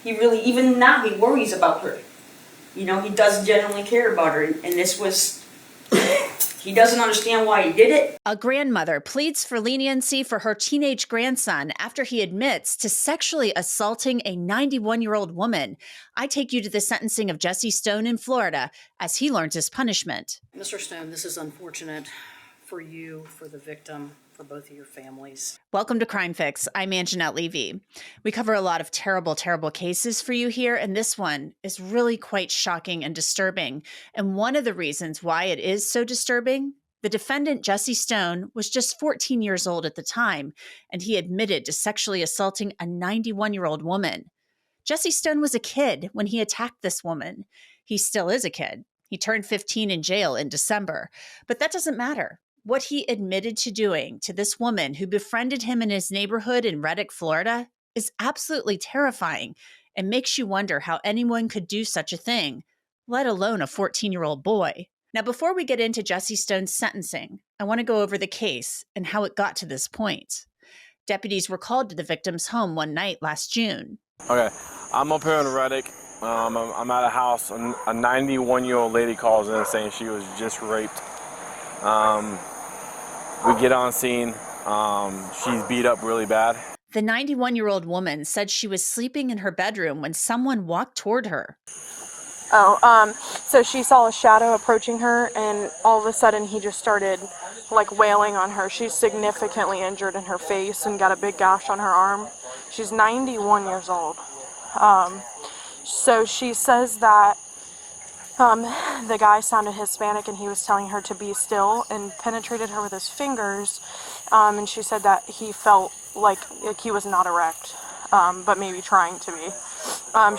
He really, even now, he worries about her. You know, he does genuinely care about her. And this was, he doesn't understand why he did it. A grandmother pleads for leniency for her teenage grandson after he admits to sexually assaulting a 91-year-old woman. I take you to the sentencing of Jesse Stone in Florida as he learns his punishment. Mr. Stone, this is unfortunate for you, for the victim, for both of your families. Welcome to Crime Fix. I'm Angenette Levy. We cover a lot of terrible, terrible cases for you here, and this one is really quite shocking and disturbing. And one of the reasons why it is so disturbing, the defendant, Jesse Stone, was just 14 years old at the time, and he admitted to sexually assaulting a 91-year-old woman. Jesse Stone was a kid when he attacked this woman. He still is a kid. He turned 15 in jail in December, but that doesn't matter. What he admitted to doing to this woman who befriended him in his neighborhood in Reddick, Florida, is absolutely terrifying and makes you wonder how anyone could do such a thing, let alone a 14-year-old boy. Now, before we get into Jesse Stone's sentencing, I want to go over the case and how it got to this point. Deputies were called to the victim's home one night last June. Okay, I'm up here in Reddick. I'm at a house. A 91-year-old lady calls in saying she was just raped. We get on scene. She's beat up really bad. The 91-year-old woman said she was sleeping in her bedroom when someone walked toward her. So she saw a shadow approaching her, and all of a sudden he just started like wailing on her. She's significantly injured in her face and got a big gash on her arm. She's 91 years old. So she says that the guy sounded Hispanic and he was telling her to be still and penetrated her with his fingers. And she said that he felt like he was not erect, but maybe trying to be.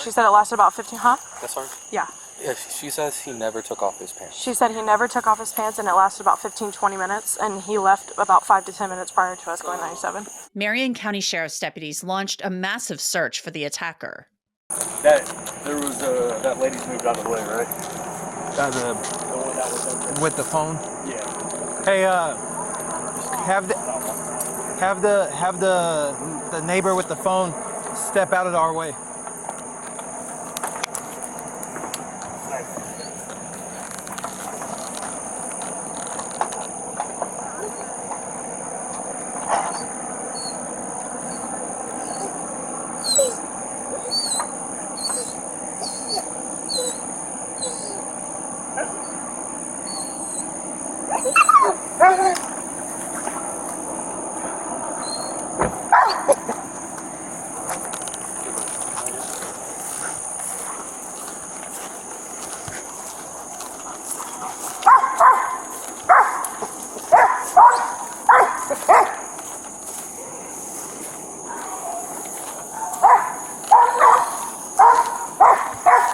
She said it lasted about 15, That's hard? Yeah. Yeah, she says he never took off his pants. She said he never took off his pants and it lasted about 15-20 minutes, and he left about 5 to 10 minutes prior to us going 97. Marion County Sheriff's deputies launched a massive search for the attacker. That lady's moved out of the way, right? The one that was up there. with the phone. Yeah. Hey, have the neighbor with the phone step out of our way.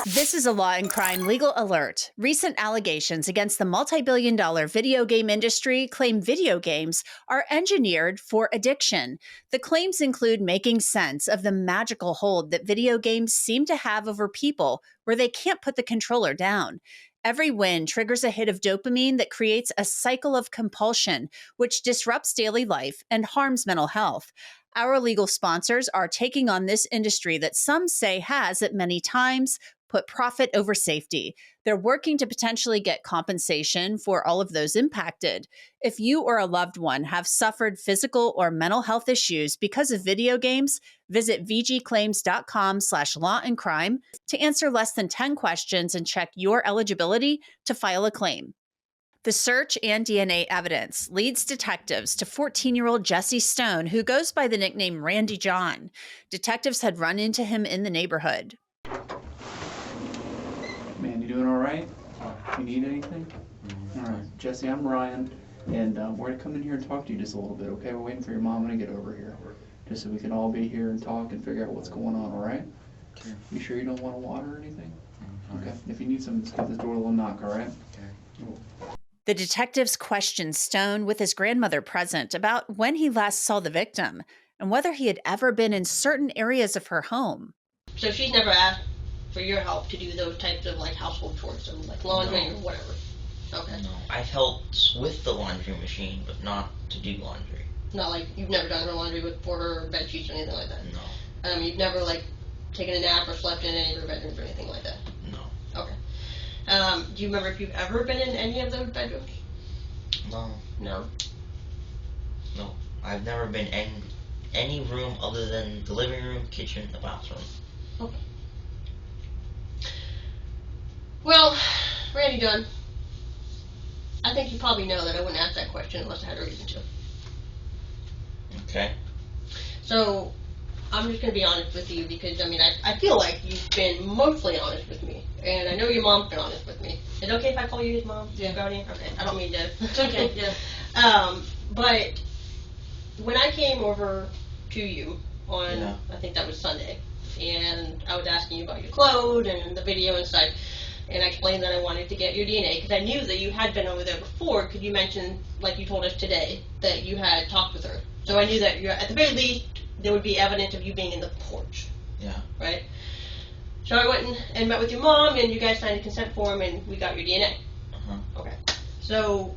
This is a Law and Crime legal alert. Recent allegations against the multi-billion-dollar video game industry claim video games are engineered for addiction. The claims include making sense of the magical hold that video games seem to have over people where they can't put the controller down. Every win triggers a hit of dopamine that creates a cycle of compulsion, which disrupts daily life and harms mental health. Our legal sponsors are taking on this industry that some say has, at many times, put profit over safety. They're working to potentially get compensation for all of those impacted. If you or a loved one have suffered physical or mental health issues because of video games, visit vgclaims.com/lawandcrime to answer less than 10 questions and check your eligibility to file a claim. The search and DNA evidence leads detectives to 14-year-old Jesse Stone, who goes by the nickname Randy John. Detectives had run into him in the neighborhood. Man, you doing all right? You need anything? All right, Jesse, I'm Ryan, and we're going to come in here and talk to you just a little bit, okay? We're waiting for your mom to get over here, just so we can all be here and talk and figure out what's going on, all right? Okay. You sure you don't want water or anything? Okay. If you need something, just give this door a little knock, all right? Okay. The detectives questioned Stone with his grandmother present about when he last saw the victim and whether he had ever been in certain areas of her home. So she's never asked for your help to do those types of like household chores, so like laundry or whatever. Okay. No, I've helped with the laundry machine, but not to do laundry. Not like you've never done her laundry for her bed sheets or anything like that. No. You've never like taken a nap or slept in any of their bedrooms or anything like that? No. Okay. Do you remember if you've ever been in any of those bedrooms? No. No. No. I've never been in any room other than the living room, kitchen, the bathroom. Okay. Well, Randy Dunn, I think you probably know that I wouldn't ask that question unless I had a reason to. Okay. So, I'm just going to be honest with you because, I mean, I feel like you've been mostly honest with me. And I know your mom's been honest with me. Is it okay if I call you his mom? Yeah. Guardian? Okay, I don't mean to. It's okay, yeah. But when I came over to you on, Yeah. I think that was Sunday, and I was asking you about your clothes and the video and such, and I explained that I wanted to get your DNA because I knew that you had been over there before because you mentioned, like you told us today, that you had talked with her. So I knew that at the very least, there would be evidence of you being in the porch. Yeah. Right? So I went and met with your mom, and you guys signed a consent form, and we got your DNA. Uh-huh. Okay. So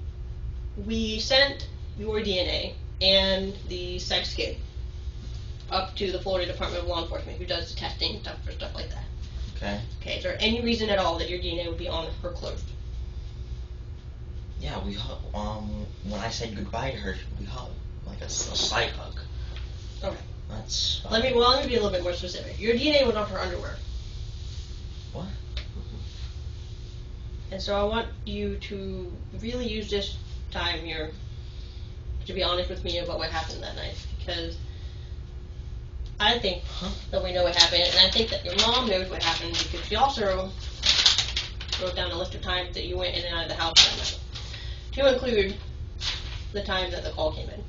we sent your DNA and the sex kit up to the Florida Department of Law Enforcement, who does the testing and stuff for stuff like that. Okay. Okay, is there any reason at all that your DNA would be on her clothes? Yeah, we when I said goodbye to her, we hugged, like a slight hug. Okay. That's. Let me be a little bit more specific. Your DNA was on her underwear. What? And so I want you to really use this time here to be honest with me about what happened that night, because I think that we know what happened, and I think that your mom knows what happened because she also wrote down a list of times that you went in and out of the house that night, to include the time that the call came in.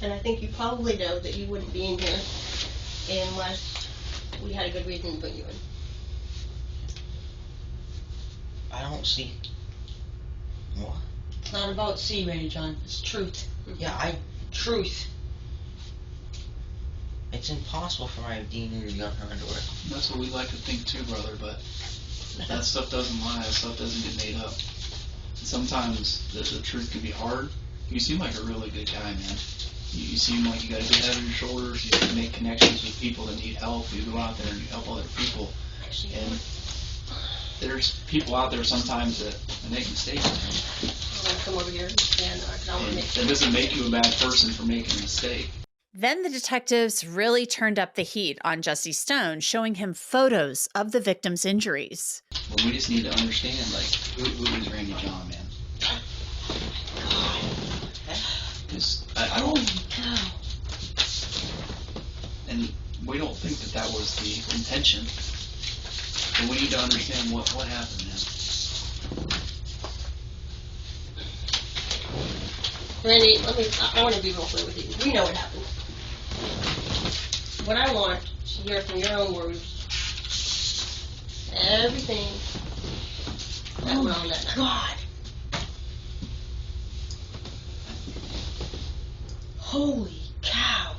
And I think you probably know that you wouldn't be in here unless we had a good reason to put you in. I don't see. What? It's not about see, Randy John. It's truth. Yeah, truth. It's impossible for my DNA to be on her underwear. That's what we like to think too, brother, but that stuff doesn't lie, that stuff doesn't get made up. Sometimes the truth can be hard. You seem like a really good guy, man. You seem like you got a good head on your shoulders, you can make connections with people that need help, you go out there and you help other people. And there's people out there sometimes that make mistakes, man. I'm going to come over here and I want to make sure. That doesn't make you a bad person for making a mistake. Then the detectives really turned up the heat on Jesse Stone, showing him photos of the victim's injuries. Well, we just need to understand, like, who is Randy John, man? Because I don't... And we don't think that was the intention. But we need to understand what happened, man. Randy, I want to be real clear with you. We know what happened. What I want to hear from your own words, everything that went on that night. God. Holy cow.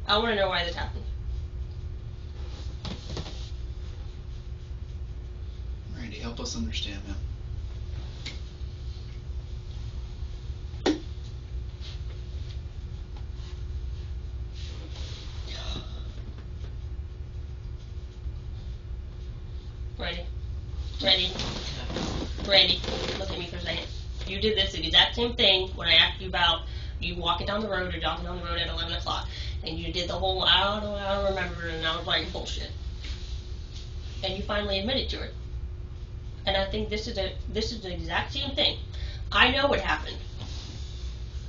I want to know why this happened. Randy, help us understand, man. Randy, look at me for a second. You did this exact same thing when I asked you about you walking down the road or jogging down the road at 11 o'clock. And you did the whole, I don't remember, and I was like, bullshit. And you finally admitted to it. And I think this is the exact same thing. I know what happened.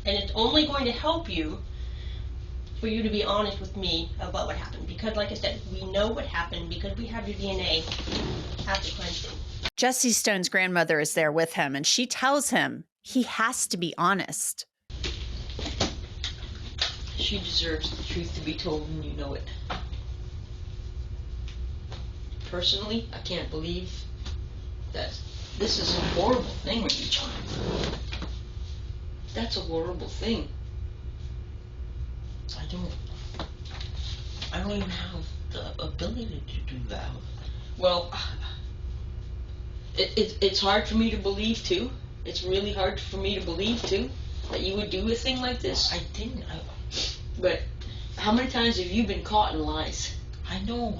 And it's only going to help you for you to be honest with me about what happened. Because like I said, we know what happened because we have your DNA at the crime scene. Jesse Stone's grandmother is there with him, and she tells him he has to be honest. She deserves the truth to be told, and you know it. Personally, I can't believe that this is a horrible thing with you, John. That's a horrible thing. I don't even have the ability to do that. Well, it's hard for me to believe, too. It's really hard for me to believe, too, that you would do a thing like this. I didn't. But how many times have you been caught in lies? I know.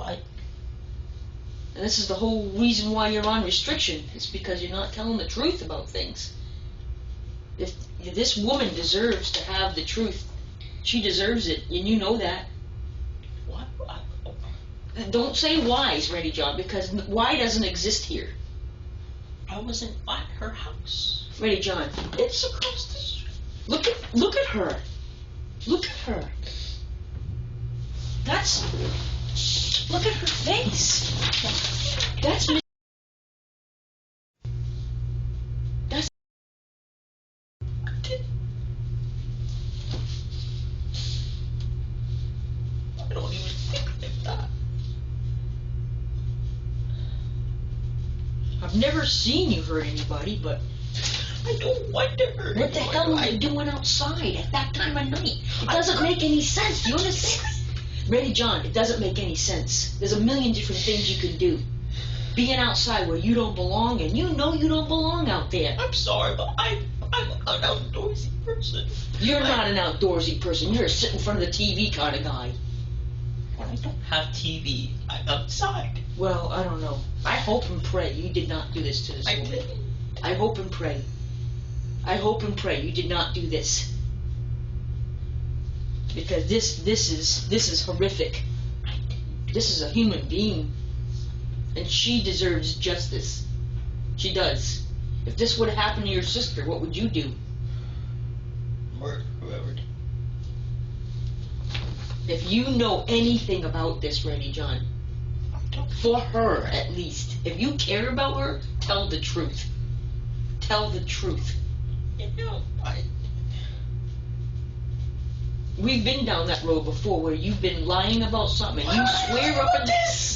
And this is the whole reason why you're on restriction. It's because you're not telling the truth about things. If this woman deserves to have the truth, she deserves it, and you know that. What? Don't say why's, Reddy John, because why doesn't exist here. I wasn't at her house. Reddy John, It's across the street. look at her. Look at her. Look at her face. That's I don't even think like that. I've never seen you hurt anybody, but I don't want to hurt what the anyone. hell are you doing outside at that time of night? It doesn't make any sense. Do you understand? Reddy John, it doesn't make any sense. There's a million different things you can do. Being outside where you don't belong, and you know you don't belong out there. I'm sorry, but I'm an outdoorsy person. You're not an outdoorsy person. You're a sit in front of the TV kind of guy. When I don't have TV, I'm outside. Well, I don't know. I hope and pray you did not do this to this I woman. didn't. I hope and pray. I hope and pray you did not do this. Because this is horrific. This is a human being. And she deserves justice. She does. If this would have happened to your sister, what would you do? Murder whoever did. If you know anything about this, Reddy John, for her at least, if you care about her, tell the truth. Tell the truth. You know, We've been down that road before where you've been lying about something and you swear up and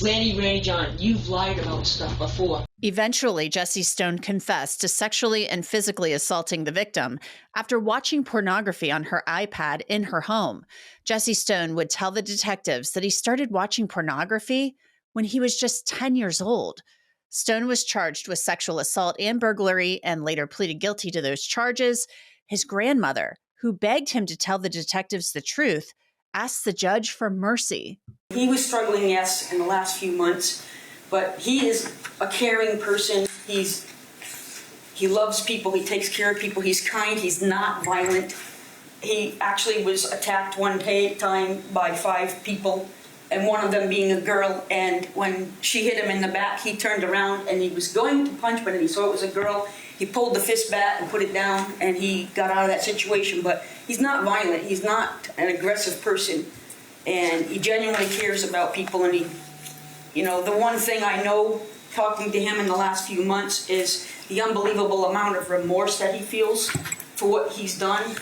Reddy John, you've lied about stuff before. Eventually, Jessie Stone confessed to sexually and physically assaulting the victim after watching pornography on her iPad in her home. Jessie Stone would tell the detectives that he started watching pornography when he was just 10 years old. Stone was charged with sexual assault and burglary and later pleaded guilty to those charges. His grandmother, who begged him to tell the detectives the truth, asked the judge for mercy. He was struggling, yes, in the last few months, but he is a caring person. He loves people. He takes care of people. He's kind. He's not violent. He actually was attacked one time by 5 people, and one of them being a girl. And when she hit him in the back, he turned around and he was going to punch, but he saw it was a girl. He pulled the fist bat and put it down, and he got out of that situation. But he's not violent. He's not an aggressive person, and he genuinely cares about people. And the one thing I know, talking to him in the last few months, is the unbelievable amount of remorse that he feels for what he's done.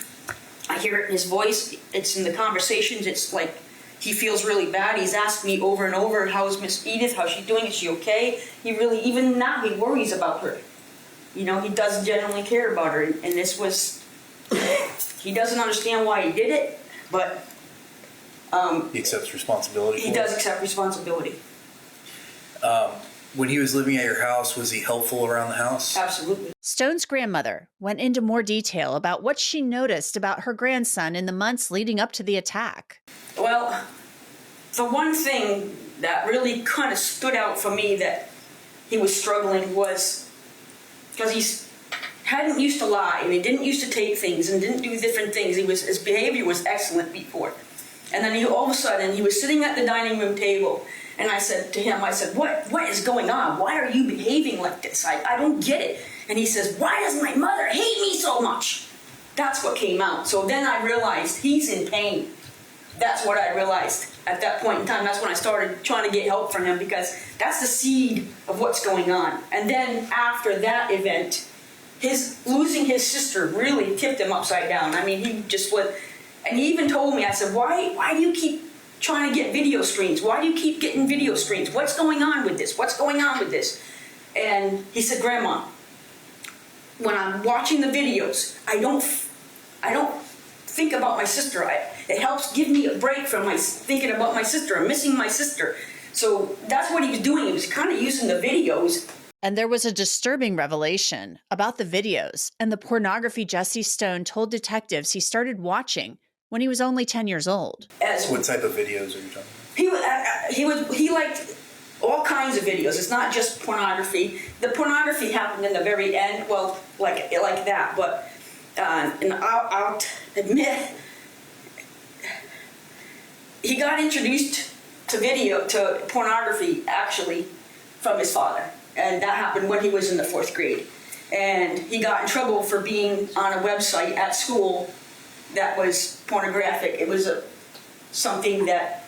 I hear it in his voice. It's in the conversations. It's like he feels really bad. He's asked me over and over, how's Miss Edith? How's she doing? Is she okay? Even now, he worries about her. He does genuinely care about her, and this was, he doesn't understand why he did it, but he accepts responsibility. He does accept responsibility. When he was living at your house, was he helpful around the house? Absolutely. Stone's grandmother went into more detail about what she noticed about her grandson in the months leading up to the attack. Well, the one thing that really kind of stood out for me that he was struggling was because he hadn't used to lie, and he didn't used to take things and didn't do different things. His behavior was excellent before. And then all of a sudden, he was sitting at the dining room table, and I said to him, what is going on? Why are you behaving like this? I don't get it. And he says, why does my mother hate me so much? That's what came out. So then I realized he's in pain. That's what I realized at that point in time. That's when I started trying to get help from him, because that's the seed of what's going on. And then after that event, losing his sister really tipped him upside down. I mean, he just was, and he even told me, I said, why do you keep trying to get video screens? Why do you keep getting video screens? What's going on with this? What's going on with this? And he said, Grandma, when I'm watching the videos, I don't think about my sister. It helps give me a break from thinking about my sister. I'm missing my sister. So that's what he was doing. He was kind of using the videos. And there was a disturbing revelation about the videos and the pornography Jesse Stone told detectives he started watching when he was only 10 years old. What type of videos are you talking about? He liked all kinds of videos. It's not just pornography. The pornography happened in the very end, well, like that. But and I'll admit, he got introduced to pornography actually from his father, and that happened when he was in the 4th grade. And he got in trouble for being on a website at school that was pornographic. It was something that,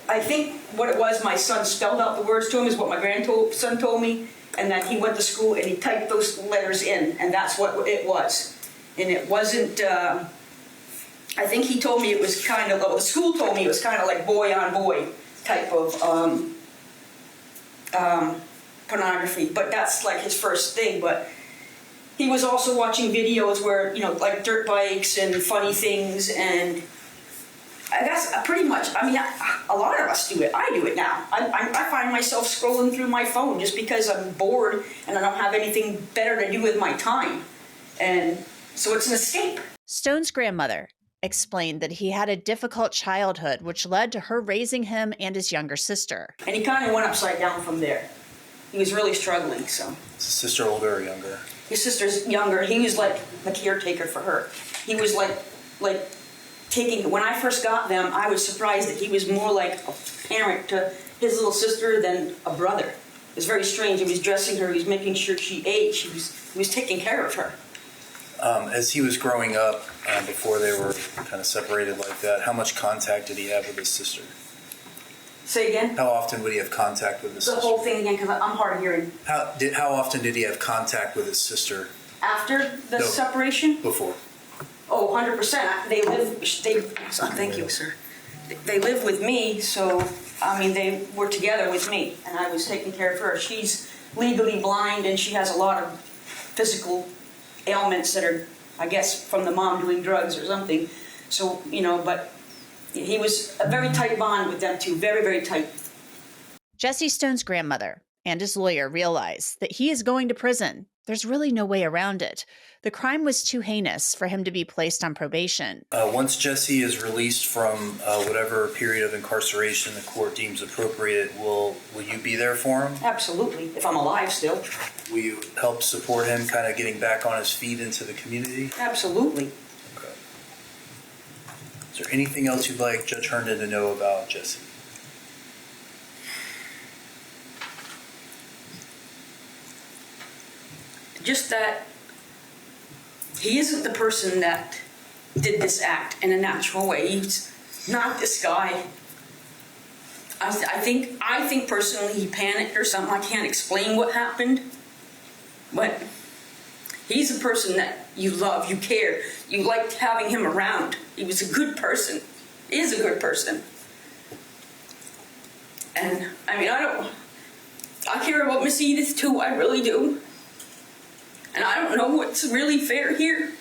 I think what it was, my son spelled out the words to him, is what my grandson told me, and that he went to school and he typed those letters in, and that's what it was. And it wasn't, I think he told me it was kind of, the school told me it was kind of like boy on boy type of pornography, but that's like his first thing. But he was also watching videos where, like dirt bikes and funny things, and I guess pretty much, I mean, a lot of us do it. I do it now. I find myself scrolling through my phone just because I'm bored and I don't have anything better to do with my time. And so it's an escape. Stone's grandmother explained that he had a difficult childhood, which led to her raising him and his younger sister. And he kind of went upside down from there. He was really struggling, so. Is his sister older or younger? His sister's younger. He was like the caretaker for her. He was like taking, when I first got them, I was surprised that he was more like a parent to his little sister than a brother. It was very strange. He was dressing her, he was making sure she ate, he was taking care of her. As he was growing up, before they were kind of separated like that, how much contact did he have with his sister? Say again? How often would he have contact with his sister? The whole thing again, because I'm hard of hearing. How often did he have contact with his sister? After the separation? Before. Oh, 100%. Thank you, sir. They live with me, so, I mean, they were together with me, and I was taking care of her. She's legally blind, and she has a lot of physical ailments that are, I guess, from the mom doing drugs or something. So, but he was a very tight bond with them two, very, very tight. Jesse Stone's grandmother and his lawyer realize that he is going to prison. There's really no way around it. The crime was too heinous for him to be placed on probation. Once Jesse is released from whatever period of incarceration the court deems appropriate, will you be there for him? Absolutely, if I'm alive still. Will you help support him kind of getting back on his feet into the community? Absolutely. Okay. Is there anything else you'd like Judge Herndon to know about Jesse? Just that he isn't the person that did this act in a natural way. He's not this guy. I think personally he panicked or something. I can't explain what happened, but he's a person that you love, you care, you liked having him around. He was a good person. He is a good person. And I mean, I care about Miss Edith too, I really do. And I don't know what's really fair here.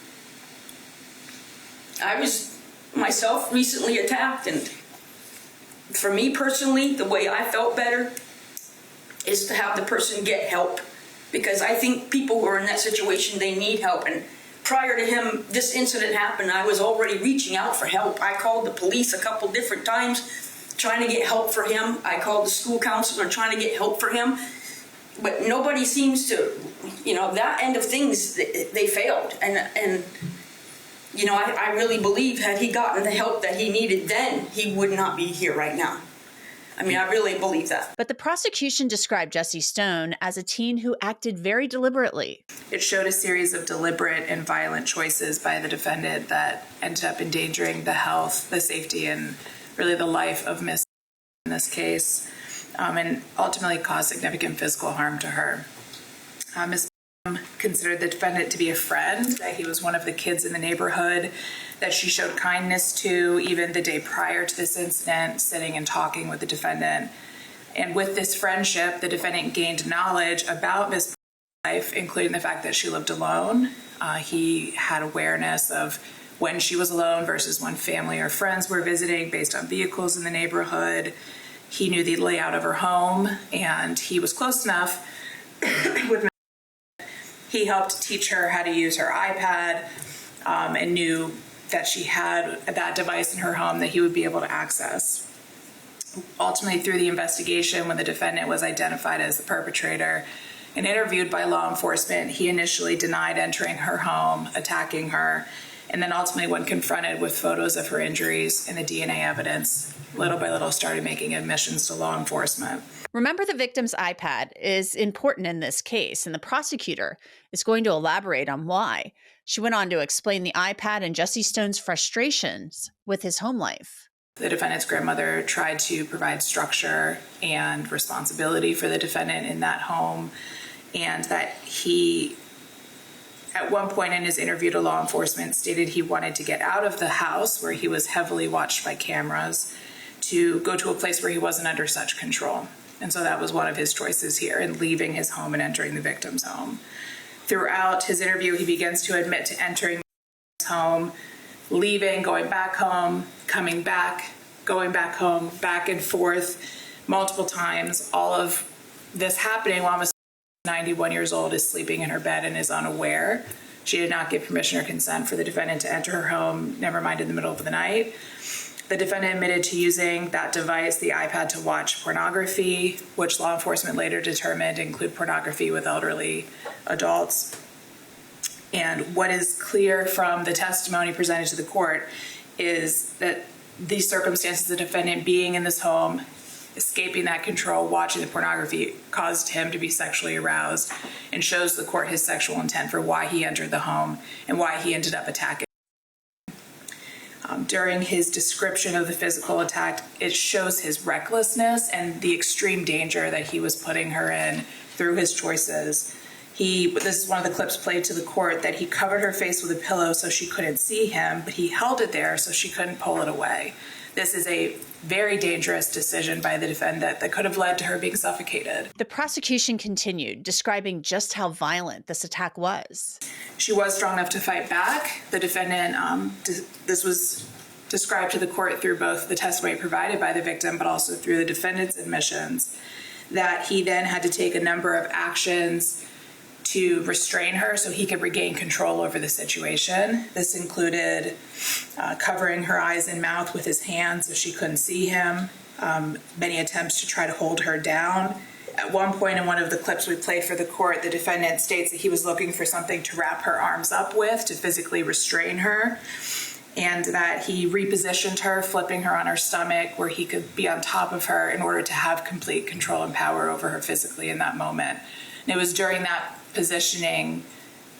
I was myself recently attacked, and for me personally, the way I felt better is to have the person get help, because I think people who are in that situation, they need help. And prior to him, this incident happened, I was already reaching out for help. I called the police a couple different times trying to get help for him. I called the school counselor trying to get help for him. But nobody seems to, that end of things, they failed. And I really believe had he gotten the help that he needed then, he would not be here right now. I mean, I really believe that. But the prosecution described Jesse Stone as a teen who acted very deliberately. It showed a series of deliberate and violent choices by the defendant that ended up endangering the health, the safety, and really the life of Miss in this case. And ultimately caused significant physical harm to her. Ms. considered the defendant to be a friend, that he was one of the kids in the neighborhood that she showed kindness to even the day prior to this incident, sitting and talking with the defendant. And with this friendship, the defendant gained knowledge about Ms. life, including the fact that she lived alone. He had awareness of when she was alone versus when family or friends were visiting based on vehicles in the neighborhood. He knew the layout of her home, and he was close enough with he helped teach her how to use her iPad, and knew that she had that device in her home that he would be able to access. Ultimately, through the investigation, when the defendant was identified as the perpetrator and interviewed by law enforcement, he initially denied entering her home, attacking her, and then ultimately, when confronted with photos of her injuries and the DNA evidence, little by little started making admissions to law enforcement. Remember, the victim's iPad is important in this case, and the prosecutor is going to elaborate on why. She went on to explain the iPad and Jesse Stone's frustrations with his home life. The defendant's grandmother tried to provide structure and responsibility for the defendant in that home, and that he, at one point in his interview to law enforcement, stated he wanted to get out of the house where he was heavily watched by cameras to go to a place where he wasn't under such control. And so that was one of his choices here in leaving his home and entering the victim's home. Throughout his interview, he begins to admit to entering his home, leaving, going back home, coming back, going back home, back and forth multiple times. All of this happening while Ms. 91 years old is sleeping in her bed and is unaware. She did not give permission or consent for the defendant to enter her home, never mind in the middle of the night. The defendant admitted to using that device, the iPad, to watch pornography, which law enforcement later determined include pornography with elderly adults. And what is clear from the testimony presented to the court is that these circumstances, the defendant being in this home, escaping that control, watching the pornography, caused him to be sexually aroused and shows the court his sexual intent for why he entered the home and why he ended up attacking. During his description of the physical attack, it shows his recklessness and the extreme danger that he was putting her in through his choices. This is one of the clips played to the court, that he covered her face with a pillow so she couldn't see him, but he held it there so she couldn't pull it away. This is a very dangerous decision by the defendant that could have led to her being suffocated. The prosecution continued, describing just how violent this attack was. She was strong enough to fight back. The defendant, this was described to the court through both the testimony provided by the victim, but also through the defendant's admissions, that he then had to take a number of actions to restrain her so he could regain control over the situation. This included covering her eyes and mouth with his hands so she couldn't see him, many attempts to try to hold her down. At one point in one of the clips we played for the court, the defendant states that he was looking for something to wrap her arms up with to physically restrain her, and that he repositioned her, flipping her on her stomach where he could be on top of her in order to have complete control and power over her physically in that moment. And it was during that positioning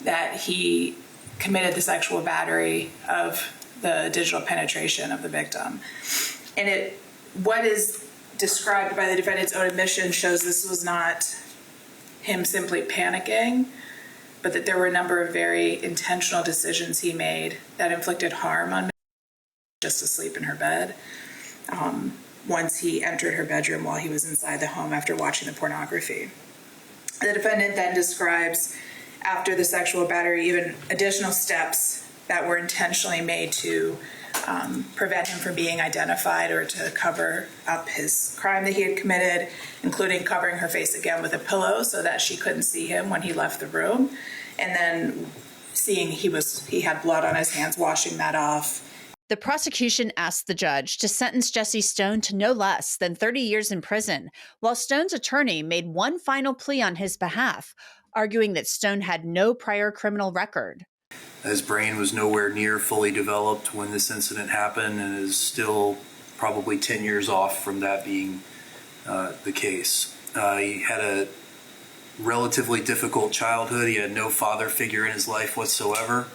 that he committed the sexual battery of the digital penetration of the victim. And what is described by the defendant's own admission shows this was not him simply panicking, but that there were a number of very intentional decisions he made that inflicted harm on Ms. just asleep in her bed. Once he entered her bedroom while he was inside the home after watching the pornography. The defendant then describes, after the sexual battery, even additional steps that were intentionally made to prevent him from being identified or to cover up his crime that he had committed, including covering her face again with a pillow so that she couldn't see him when he left the room, and then seeing he had blood on his hands, washing that off. The prosecution asked the judge to sentence Jesse Stone to no less than 30 years in prison, while Stone's attorney made one final plea on his behalf, arguing that Stone had no prior criminal record. His brain was nowhere near fully developed when this incident happened and is still probably 10 years off from that being the case. He had a relatively difficult childhood. He had no father figure in his life whatsoever,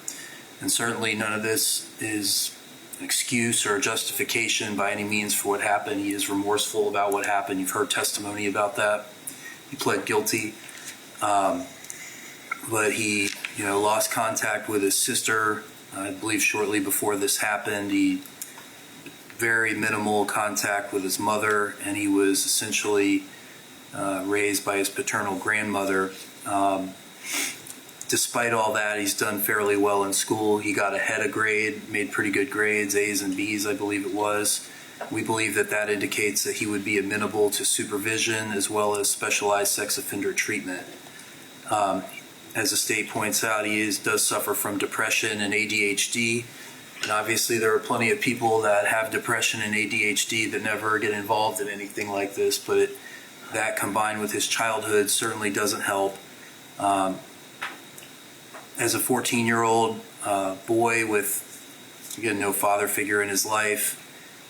and certainly none of this is an excuse or a justification by any means for what happened. He is remorseful about what happened. You've heard testimony about that. He pled guilty, but he lost contact with his sister, I believe shortly before this happened. He very minimal contact with his mother, and he was essentially raised by his paternal grandmother. Despite all that, he's done fairly well in school. He got ahead of grade, made pretty good grades, A's and B's, I believe it was. We believe that that indicates that he would be amenable to supervision as well as specialized sex offender treatment. As the state points out, he does suffer from depression and ADHD. And obviously there are plenty of people that have depression and ADHD that never get involved in anything like this, but that combined with his childhood certainly doesn't help. As a 14-year-old boy with, again, no father figure in his life,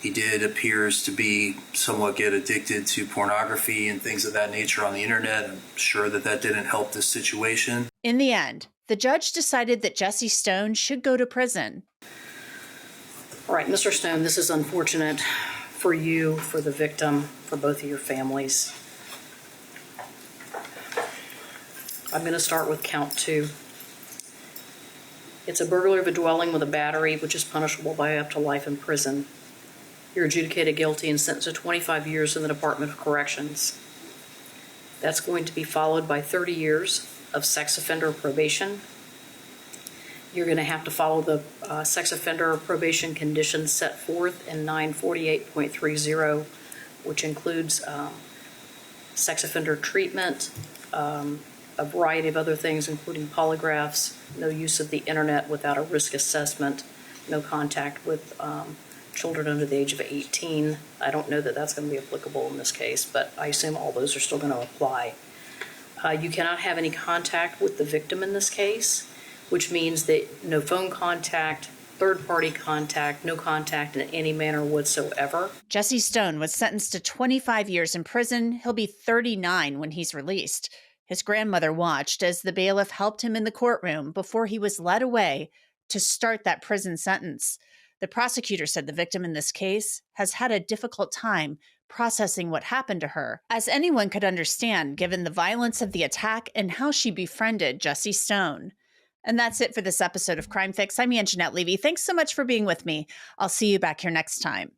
he appears to be somewhat get addicted to pornography and things of that nature on the internet. I'm sure that didn't help this situation. In the end, the judge decided that Jesse Stone should go to prison. All right, Mr. Stone, this is unfortunate for you, for the victim, for both of your families. I'm going to start with count 2. It's a burglary of a dwelling with a battery, which is punishable by up to life in prison. You're adjudicated guilty and sentenced to 25 years in the Department of Corrections. That's going to be followed by 30 years of sex offender probation. You're going to have to follow the sex offender probation conditions set forth in 948.30, which includes sex offender treatment, a variety of other things, including polygraphs, no use of the internet without a risk assessment, no contact with children under the age of 18. I don't know that that's going to be applicable in this case, but I assume all those are still going to apply. You cannot have any contact with the victim in this case, which means that no phone contact, third-party contact, no contact in any manner whatsoever. Jesse Stone was sentenced to 25 years in prison. He'll be 39 when he's released. His grandmother watched as the bailiff helped him in the courtroom before he was led away to start that prison sentence. The prosecutor said the victim in this case has had a difficult time processing what happened to her, as anyone could understand given the violence of the attack and how she befriended Jesse Stone. And that's it for this episode of Crime Fix. I'm Angenette Levy. Thanks so much for being with me. I'll see you back here next time.